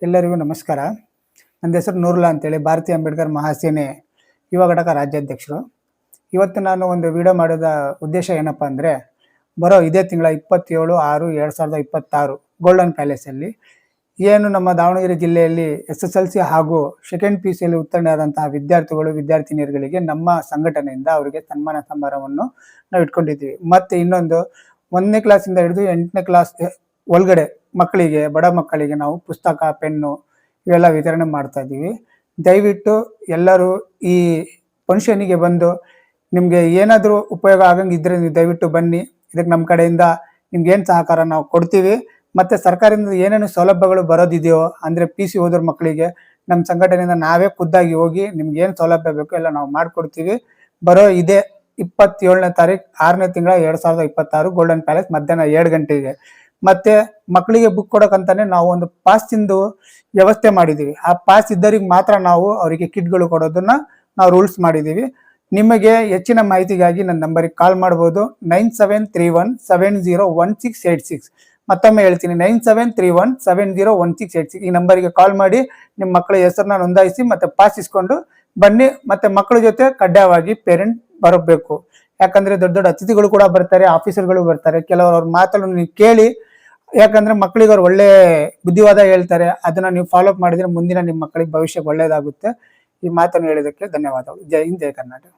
ಎಲ್ಲರಿಗೂ ನಮಸ್ಕಾರ. ನನ್ನ ಹೆಸರು ನೂರುಲ್ಲಾ ಅಂತೇಳಿ, ಭಾರತೀಯ ಅಂಬೇಡ್ಕರ್ ಮಹಾಸೇನೆ ಯುವ ಘಟಕ ರಾಜ್ಯಾಧ್ಯಕ್ಷರು. ಇವತ್ತು ನಾನು ಒಂದು ವಿಡಿಯೋ ಮಾಡಿದ ಉದ್ದೇಶ ಏನಪ್ಪ ಅಂದರೆ, ಬರೋ ಇದೇ ತಿಂಗಳ 27/6/2026 ಗೋಲ್ಡನ್ ಪ್ಯಾಲೇಸಲ್ಲಿ ಏನು ನಮ್ಮ ದಾವಣಗೆರೆ ಜಿಲ್ಲೆಯಲ್ಲಿ SSLC ಹಾಗೂ ಸೆಕೆಂಡ್ PUCಯಲ್ಲಿ ಉತ್ತೀರ್ಣರಾದಂತಹ ವಿದ್ಯಾರ್ಥಿಗಳು ವಿದ್ಯಾರ್ಥಿನಿಯರುಗಳಿಗೆ ನಮ್ಮ ಸಂಘಟನೆಯಿಂದ ಅವರಿಗೆ ಸನ್ಮಾನ ಸಮಾರಂಭವನ್ನು ನಾವು ಇಟ್ಕೊಂಡಿದ್ದೀವಿ. ಮತ್ತು ಇನ್ನೊಂದು 1ನೇ ಕ್ಲಾಸಿಂದ ಹಿಡಿದು 8ನೇ ಕ್ಲಾಸ್ ಒಳಗಡೆ ಮಕ್ಕಳಿಗೆ, ಬಡ ಮಕ್ಕಳಿಗೆ ನಾವು ಪುಸ್ತಕ, ಪೆನ್ನು ಇವೆಲ್ಲ ವಿತರಣೆ ಮಾಡ್ತಾ ಇದ್ದೀವಿ. ದಯವಿಟ್ಟು ಎಲ್ಲರೂ ಈ ಫಂಕ್ಷನಿಗೆ ಬಂದು ನಿಮಗೆ ಏನಾದರೂ ಉಪಯೋಗ ಆಗಂಗಿದ್ರೆ ನೀವು ದಯವಿಟ್ಟು ಬನ್ನಿ. ಇದಕ್ಕೆ ನಮ್ಮ ಕಡೆಯಿಂದ ನಿಮ್ಗೇನು ಸಹಕಾರ ನಾವು ಕೊಡ್ತೀವಿ. ಮತ್ತು ಸರ್ಕಾರದಿಂದ ಏನೇನು ಸೌಲಭ್ಯಗಳು ಬರೋದಿದೆಯೋ, ಅಂದರೆ PC ಓದೋರ ಮಕ್ಕಳಿಗೆ ನಮ್ಮ ಸಂಘಟನೆಯಿಂದ ನಾವೇ ಖುದ್ದಾಗಿ ಹೋಗಿ ನಿಮ್ಗೇನು ಸೌಲಭ್ಯ ಬೇಕೋ ಎಲ್ಲ ನಾವು ಮಾಡಿಕೊಡ್ತೀವಿ. ಬರೋ ಇದೇ 27ನೇ ತಾರೀಕು 6ನೇ ತಿಂಗಳ 2026 ಗೋಲ್ಡನ್ ಪ್ಯಾಲೇಸ್ ಮಧ್ಯಾಹ್ನ 2 ಗಂಟೆಗೆ. ಮತ್ತೆ ಮಕ್ಕಳಿಗೆ ಬುಕ್ ಕೊಡೋಕಂತಾನೆ ನಾವು ಒಂದು ಪಾಸ್ತಿಂದು ವ್ಯವಸ್ಥೆ ಮಾಡಿದ್ದೀವಿ. ಆ ಪಾಸ್ ಇದ್ದವ್ರಿಗೆ ಮಾತ್ರ ನಾವು ಅವರಿಗೆ ಕಿಟ್ಗಳು ಕೊಡೋದನ್ನ ನಾವು ರೂಲ್ಸ್ ಮಾಡಿದ್ದೀವಿ. ನಿಮಗೆ ಹೆಚ್ಚಿನ ಮಾಹಿತಿಗಾಗಿ ನನ್ನ ನಂಬರಿಗೆ ಕಾಲ್ ಮಾಡ್ಬೋದು. 9731701686. ಮತ್ತೊಮ್ಮೆ ಹೇಳ್ತೀನಿ, 9731701686 ಈ ನಂಬರಿಗೆ ಕಾಲ್ ಮಾಡಿ ನಿಮ್ಮ ಮಕ್ಕಳ ಹೆಸರನ್ನ ನೋಂದಾಯಿಸಿ ಮತ್ತೆ ಪಾಸ್ ಇಸ್ಕೊಂಡು ಬನ್ನಿ. ಮತ್ತೆ ಮಕ್ಕಳ ಜೊತೆ ಕಡ್ಡಾಯವಾಗಿ ಪೇರೆಂಟ್ ಬರಬೇಕು. ಯಾಕಂದ್ರೆ ದೊಡ್ಡ ದೊಡ್ಡ ಅತಿಥಿಗಳು ಕೂಡ ಬರ್ತಾರೆ, ಆಫೀಸರ್ಗಳು ಬರ್ತಾರೆ. ಕೆಲವರು ಅವ್ರ ಮಾತನ್ನು ನೀವು ಕೇಳಿ, ಯಾಕಂದ್ರೆ ಮಕ್ಕಳಿಗೆ ಅವ್ರು ಒಳ್ಳೆ ಬುದ್ಧಿವಾದ ಹೇಳ್ತಾರೆ. ಅದನ್ನ ನೀವು ಫಾಲೋ ಅಪ್ ಮಾಡಿದ್ರೆ ಮುಂದಿನ ನಿಮ್ಮ ಮಕ್ಕಳಿಗೆ ಭವಿಷ್ಯ ಒಳ್ಳೇದಾಗುತ್ತೆ. ಈ ಮಾತನ್ನು ಹೇಳಿದಕ್ಕೆ ಧನ್ಯವಾದಗಳು. ಜೈ ಹಿಂದ್, ಜೈ ಕರ್ನಾಟಕ.